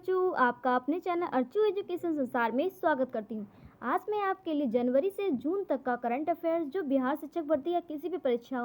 बच्चों, आपका अपने चैनल अर्चू एजुकेशन संसार में स्वागत करती हूँ। आज मैं आपके लिए जनवरी से जून तक का करंट अफेयर्स जो बिहार शिक्षक भर्ती या किसी भी परीक्षा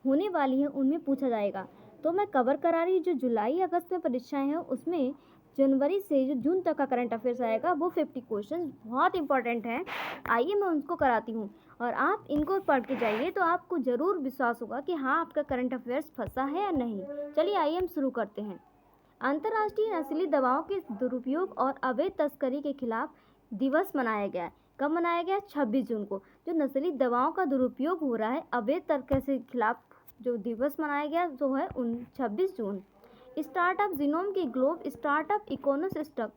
होने वाली है उनमें पूछा जाएगा। तो मैं कवर करा रही जो जुलाई अगस्त में परीक्षाएं हैं उसमें जनवरी से जो जून तक का करंट अफेयर्स आएगा वो 50 क्वेश्चन बहुत इंपॉर्टेंट हैं। आइए मैं उनको कराती हूँ और आप इनको पढ़ के जाइए तो आपको ज़रूर विश्वास होगा कि हाँ आपका करंट अफेयर्स फंसा है या नहीं। चलिए आइए हम शुरू करते हैं। अंतर्राष्ट्रीय नशीली दवाओं के दुरुपयोग और अवैध तस्करी के खिलाफ दिवस मनाया गया है। कब मनाया गया? 26 जून को। जो नशीली दवाओं का दुरुपयोग हो रहा है अवैध तरीके से खिलाफ जो दिवस मनाया गया जो है 26 जून। स्टार्टअप जीनोम की ग्लोब स्टार्टअप इकोनोसिस्टम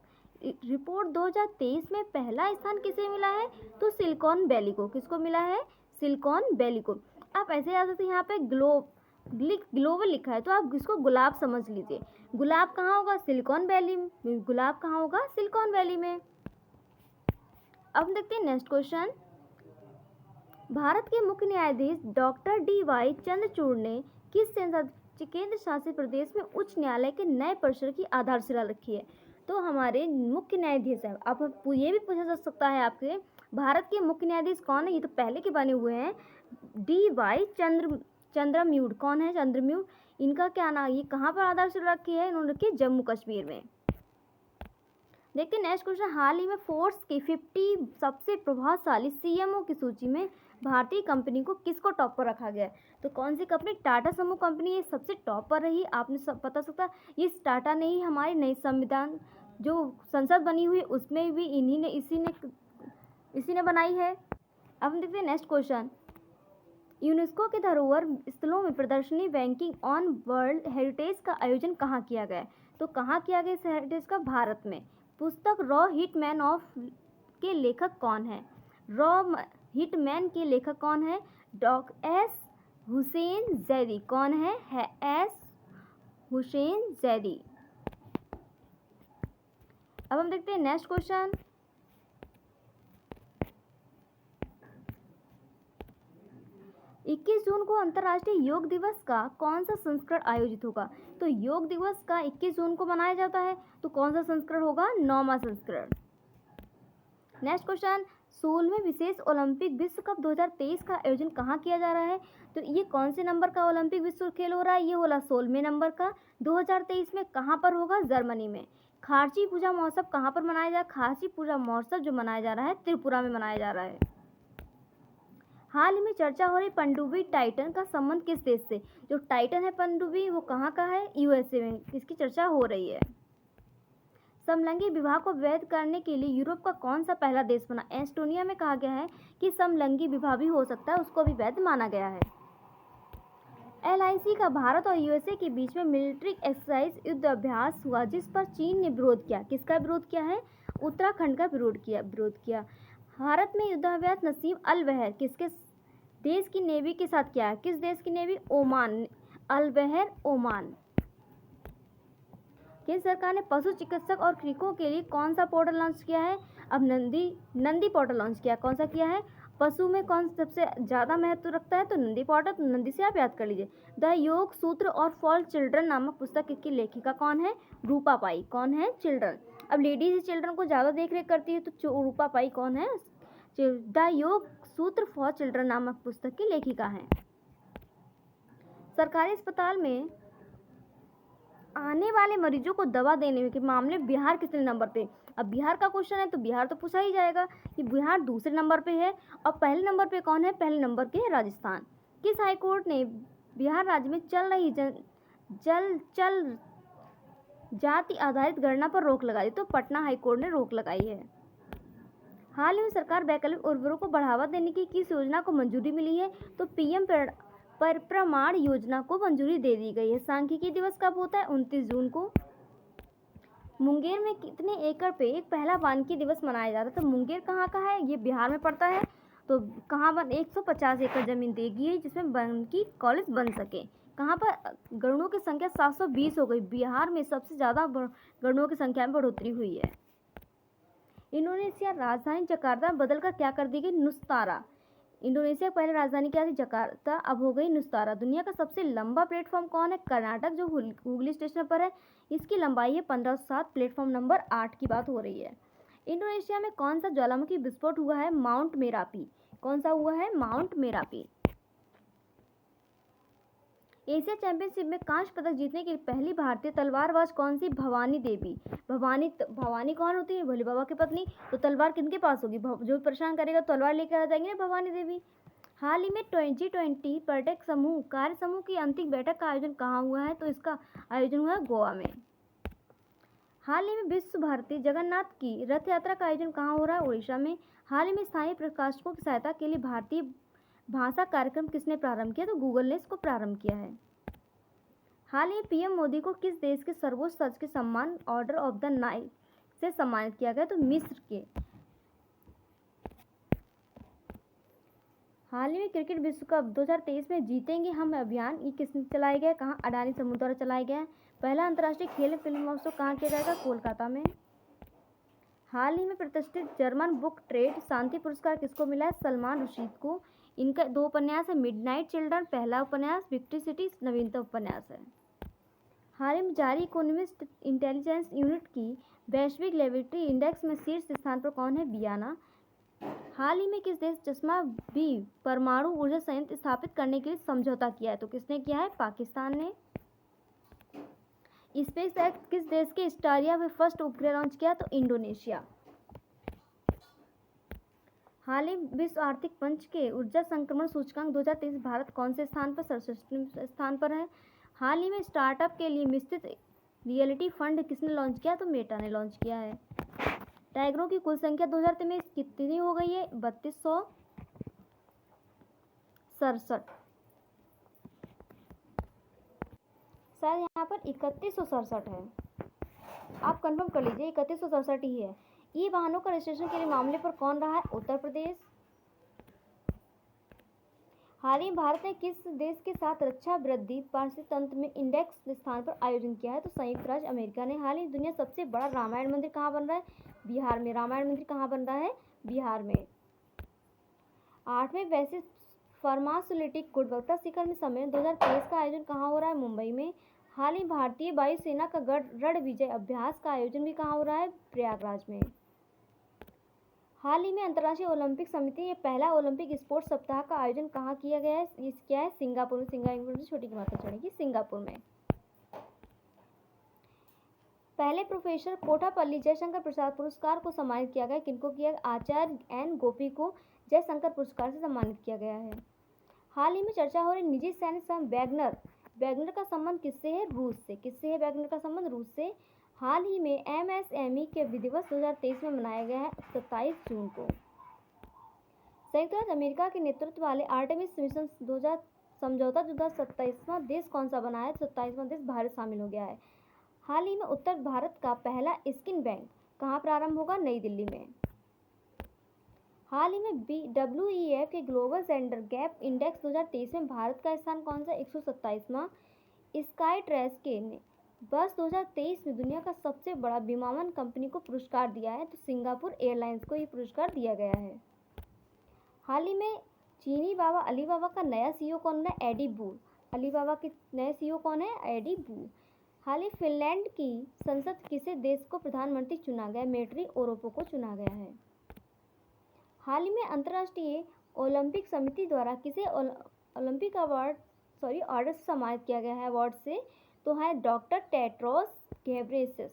रिपोर्ट 2023 में पहला स्थान किसे मिला है? तो सिलिकॉन वैली को। किसको मिला है? सिलिकॉन वैली को। आप ऐसे याद सकते हैं, यहाँ पे ग्लोबल लिखा है तो आप इसको गुलाब समझ लीजिए। गुलाब कहाँ होगा? सिलिकॉन वैली में। गुलाब कहाँ होगा? सिलिकॉन वैली में। अब हम देखते हैं नेक्स्ट क्वेश्चन। भारत के मुख्य न्यायाधीश डॉक्टर DY चंद्रचूड़ ने किस केंद्र शासित प्रदेश में उच्च न्यायालय के नए परिसर की आधारशिला रखी है? तो हमारे मुख्य न्यायाधीश है। अब ये भी पूछा जा सकता है आपके भारत के मुख्य न्यायाधीश कौन है? ये तो पहले के बने हुए हैं। DY चंद्रचूड़ कौन है? चंद्रचूड़। इनका क्या नाम, ये कहाँ पर आधारशिला रखी है? इन्होंने रखी जम्मू कश्मीर में। देखते हैं नेक्स्ट क्वेश्चन। हाल ही में फोर्ब्स की 50 सबसे प्रभावशाली CMO की सूची में भारतीय कंपनी को किसको टॉप पर रखा गया है? तो कौन सी कंपनी? टाटा समूह कंपनी ये सबसे टॉप पर रही। आपने सब पता सकता ये टाटा ने ही हमारी नई संविधान जो संसद बनी हुई उसमें भी इसी ने बनाई है। अब हम देखते हैं नेक्स्ट क्वेश्चन। यूनेस्को के धरोहर स्थलों में प्रदर्शनी बैंकिंग ऑन वर्ल्ड हेरिटेज का आयोजन कहाँ किया गया? तो कहाँ किया गया इस हेरिटेज का? भारत में। पुस्तक रॉ हिटमैन के लेखक कौन है? रॉ हिटमैन के लेखक कौन है? S. हुसैन जैदी। कौन है? S. हुसैन जैदी। अब हम देखते हैं नेक्स्ट क्वेश्चन। 21 जून को अंतर्राष्ट्रीय योग दिवस का कौन सा संस्करण आयोजित होगा? तो योग दिवस का 21 जून को मनाया जाता है तो कौन सा संस्करण होगा? 9वां संस्करण। Next question. 16वें विशेष ओलंपिक विश्व कप 2023 का आयोजन कहाँ किया जा रहा है? तो ये कौन से नंबर का ओलंपिक विश्व खेल हो रहा है? ये होला 16वें नंबर का। 2023 में कहाँ पर होगा? जर्मनी में। खारची पूजा महोत्सव कहाँ पर मनाया जा रहा है? खारची पूजा महोत्सव जो मनाया जा रहा है त्रिपुरा में मनाया जा रहा है। हाल ही में चर्चा हो रही पनडुब्बी टाइटन का संबंध किस देश से? जो टाइटन है पनडुब्बी वो कहाँ का है? USA में। इसकी चर्चा हो रही है। समलैंगिक विवाह को वैध करने के लिए यूरोप का कौन सा पहला देश बना? एस्टोनिया में कहा गया है कि समलैंगिक विवाह भी हो सकता है, उसको भी वैध माना गया है। LIC का भारत और USA के बीच में मिलिट्री एक्सरसाइज युद्ध अभ्यास हुआ जिस पर चीन ने विरोध किया। किसका विरोध किया है? उत्तराखंड का विरोध किया। भारत में युद्धाभ्यास नसीम अल बहर किसके देश की नेवी के साथ किया है? किस देश की नेवी? ओमान। अल बहर ओमान। केंद्र सरकार ने पशु चिकित्सक और कृषकों के लिए कौन सा पोर्टल लॉन्च किया है? अब नंदी पोर्टल लॉन्च किया। कौन सा किया है? पशु में कौन सबसे ज़्यादा महत्व रखता है? तो नंदी पोर्टल। तो नंदी से आप याद कर लीजिए। द योग सूत्र और फॉर चिल्ड्रन नामक पुस्तक की लेखिका कौन है? रूपा पाई। कौन है? चिल्ड्रन। अब लेडीज चिल्ड्रन को ज़्यादा देख रेख करती है तो रूपा पाई कौन है? द योग सूत्र फॉर चिल्ड्रन नामक पुस्तक की लेखिका है। सरकारी अस्पताल में आने वाले मरीजों को दवा देने के मामले में बिहार कितने नंबर पे? अब बिहार का क्वेश्चन है तो बिहार तो पूछा ही जाएगा कि बिहार दूसरे नंबर पे है। और पहले नंबर पे कौन है? पहले नंबर पे है राजस्थान। किस हाईकोर्ट ने बिहार राज्य में चल रही जाति आधारित गणना पर रोक लगाई? तो पटना हाईकोर्ट ने रोक लगाई है। हाल ही में सरकार वैकल्पिक उर्वरकों को बढ़ावा देने की किस योजना को मंजूरी मिली है? तो PM प्रमाण योजना को मंजूरी दे दी गई है। सांख्यिकी दिवस कब होता है? 29 जून को। मुंगेर में कितने एकड़ पे एक पहला वानिकी दिवस मनाया जाता है? तो मुंगेर कहाँ का है? ये बिहार में पड़ता है। तो कहाँ 150 एकड़ जमीन दी गई है जिसमें वानिकी कॉलेज बन सके। कहाँ पर? गणों की संख्या 720 हो गई। बिहार में सबसे ज़्यादा गणों की संख्या में बढ़ोतरी हुई है। इंडोनेशिया राजधानी जकार्ता में बदलकर क्या कर दी गई? नुस्तारा। इंडोनेशिया की पहले राजधानी क्या थी? जकार्ता, अब हो गई नुस्तारा। दुनिया का सबसे लंबा प्लेटफॉर्म कौन है? कर्नाटक, जो हुगली स्टेशन पर है। इसकी लंबाई है 1507। प्लेटफॉर्म नंबर 8 की बात हो रही है। इंडोनेशिया में कौन सा ज्वालामुखी विस्फोट हुआ है? Mount Merapi. कौन सा हुआ है? Mount Merapi. एशिया चैंपियनशिप में कांस्य पदक जीतने की पहली भारतीय तलवारबाज कौन सी? भवानी देवी। भवानी कौन होती है? भोले बाबा की पत्नी। तो तलवार किनके पास होगी? जो परेशान करेगा तलवार लेकर आ जाएंगे ना भवानी देवी। हाल ही में G20 पर्यटक समूह कार्य समूह की अंतिम बैठक का आयोजन कहाँ हुआ है? तो इसका आयोजन हुआ है गोवा में। हाल ही में विश्व भारती जगन्नाथ की रथ यात्रा का आयोजन कहाँ हो रहा है? उड़ीसा में। हाल ही में स्थानीय प्रकाशकों की सहायता के लिए भारतीय भाषा कार्यक्रम किसने प्रारंभ किया? तो गूगल ने इसको प्रारंभ किया है। हाल ही पीएम मोदी को किस देश के सर्वोच्च शासकीय सम्मान ऑर्डर ऑफ द नाइट से सम्मानित किया गया? तो मिस्र के। हाल ही में क्रिकेट विश्व कप 2023 में जीतेंगे हम अभियान ये किसने चलाया गया? कहाँ? अडानी समूह द्वारा चलाया गया है। पहला अंतर्राष्ट्रीय खेल फिल्म महोत्सव कहाँ किया जाएगा? कोलकाता में। हाल ही में प्रतिष्ठित जर्मन बुक ट्रेड शांति पुरस्कार किसको मिला है? सलमान रुश्दी को। इनका 2 उपन्यास है, मिडनाइट चिल्ड्रन पहला उपन्यास, विक्ट्री सिटी नवीनतम उपन्यास है। हाल ही में जारी इकोनॉमिस्ट इंटेलिजेंस यूनिट की वैश्विक लिबर्टी इंडेक्स में शीर्ष स्थान पर कौन है? बियाना। हाल ही में किस देश चश्मा बी परमाणु ऊर्जा संयंत्र स्थापित करने के लिए समझौता किया है? तो किसने किया है? पाकिस्तान ने। स्पेस एक्स किस देश के स्टारिया में फर्स्ट उपग्रह लॉन्च किया? तो इंडोनेशिया। हाल ही विश्व आर्थिक मंच के ऊर्जा संक्रमण सूचकांक 2023 भारत कौन से स्थान पर? 67वें स्थान पर है। हाल ही में स्टार्टअप के लिए मिश्रित रियलिटी फंड किसने लॉन्च किया? तो मेटा ने लॉन्च किया है। टाइगरों की कुल संख्या 2023 में कितनी हो गई है? 3267। शायद यहाँ पर 3167 है, आप कंफर्म कर लीजिए, 3167 ही है। ई वाहनों का रजिस्ट्रेशन के लिए मामले पर कौन रहा है? उत्तर प्रदेश। हाल ही भारत ने किस देश के साथ रक्षा वृद्धि पारिस्थितिक तंत्र में इंडेक्स स्थान पर आयोजन किया है? तो संयुक्त राज्य अमेरिका ने। हाल ही दुनिया सबसे बड़ा रामायण मंदिर कहाँ बन रहा है? बिहार में। रामायण मंदिर कहाँ बन रहा है? बिहार में। 8वें वैश्विक फार्मास्यूटिकल गुणवत्ता शिखर सम्मेलन 2023 का आयोजन कहाँ हो रहा है? मुंबई में। हाल ही भारतीय वायुसेना का रण विजय अभ्यास का आयोजन भी कहाँ हो रहा है? प्रयागराज में। हाल ही में अंतर्राष्ट्रीय ओलंपिक समिति ने पहला ओलंपिक स्पोर्ट्स सप्ताह का आयोजन कहाँ किया गया है? इस क्या है? सिंगापुर में। सिंगापुर में छोटी की मात्रा चढ़ेगी, सिंगापुर में। पहले प्रोफेसर कोठापल्ली जयशंकर प्रसाद पुरस्कार को सम्मानित किया गया। किनको किया? आचार्य एन गोपी को जयशंकर पुरस्कार से सम्मानित किया गया है। हाल ही में चर्चा हो रही निजी सैन्य समूह वैगनर का संबंध किससे है? रूस से। किससे है वैगनर का संबंध? रूस से। हाल ही में एमएसएमई के दिवस 2023 में मनाया गया है 27 जून को। संयुक्त राज्य अमेरिका के नेतृत्व वाले आर्टेमिस मिशन 2000 समझौता 27वां देश कौन सा बना है? 27वां देश भारत शामिल हो गया है। हाल ही में उत्तर भारत का पहला स्किन बैंक कहाँ प्रारंभ होगा? नई दिल्ली में। हाल ही में WEF के ग्लोबल जेंडर गैप इंडेक्स 2023 में भारत का स्थान कौन सा? 127वां। स्काई ट्रेस के ने वर्ष 2023 में दुनिया का सबसे बड़ा विमानन कंपनी को पुरस्कार दिया है, तो सिंगापुर एयरलाइंस को ये पुरस्कार दिया गया है। हाल ही में चीनी बाबा अलीबाबा का नया CEO कौन है? एडी बू। अलीबाबा के नए CEO कौन है? एडी बू। हाल ही फिनलैंड की संसद किसे देश को प्रधानमंत्री चुना गया? मेट्री ओरोपो को चुना गया है। हाल ही में अंतर्राष्ट्रीय ओलंपिक समिति द्वारा किसे ओलंपिक ऑर्डर से सम्मानित किया गया है? अवार्ड से तो है डॉक्टर टेड्रोस घेब्रेयेसस।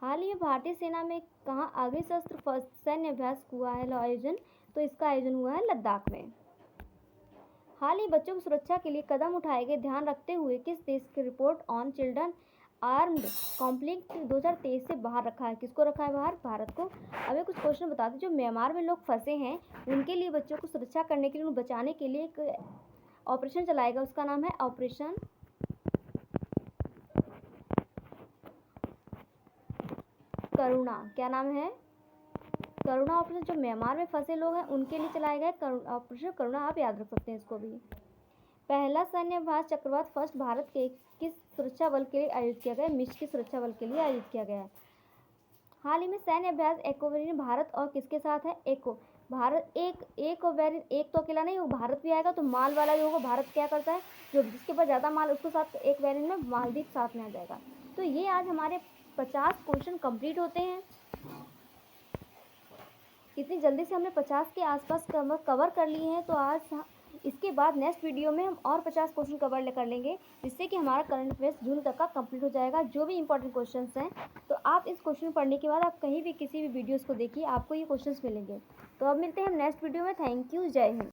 हाल ही में भारतीय सेना में कहाँ अग्निशस्त्र सैन्य अभ्यास हुआ है आयोजन? तो इसका आयोजन हुआ है लद्दाख में। हाल ही बच्चों की सुरक्षा के लिए कदम उठाए गए ध्यान रखते हुए किस देश की report on children armed conflict 2023 से बाहर रखा है? किसको रखा है बाहर? भारत को। अब कुछ क्वेश्चन बता दें, जो म्यांमार में लोग फंसे हैं उनके लिए बच्चों को सुरक्षा करने के लिए, उन्हें बचाने के लिए एक ऑपरेशन चलाएगा, उसका नाम है ऑपरेशन करुणा। क्या नाम है? करुणा ऑपरेशन। जो म्यांमार में फंसे लोग हैं उनके लिए चलाया गया ऑपरेशन करुणा, आप याद रख सकते हैं इसको भी। पहला सैन्य अभ्यास चक्रवात फर्स्ट भारत के किस सुरक्षा बल के लिए आयोजित किया गया? मिश के सुरक्षा बल के लिए आयोजित किया गया है। हाल ही में सैन्य अभ्यास एक्वावरीन भारत और किसके साथ है? भारत एक और वेरिएंट, एक तो अकेला नहीं, वो भारत भी आएगा तो माल वाला जो होगा, भारत क्या करता है, जो जिसके पास ज़्यादा माल उसके साथ एक वेरिएंट में मालदीव साथ में आ जाएगा। तो ये आज हमारे 50 क्वेश्चन कंप्लीट होते हैं। इतनी जल्दी से हमने 50 के आसपास कवर कर लिए हैं। तो आज इसके बाद नेक्स्ट वीडियो में हम और 50 क्वेश्चन कवर कर लेंगे, जिससे कि हमारा करंट अफेयर्स जून तक का कंप्लीट हो जाएगा। जो भी इंपॉर्टेंट क्वेश्चंस हैं, तो आप इस क्वेश्चन पढ़ने के बाद आप कहीं भी किसी भी वीडियोस को देखिए, आपको ये क्वेश्चंस मिलेंगे। तो अब मिलते हैं हम नेक्स्ट वीडियो में। थैंक यू, जय हिंद।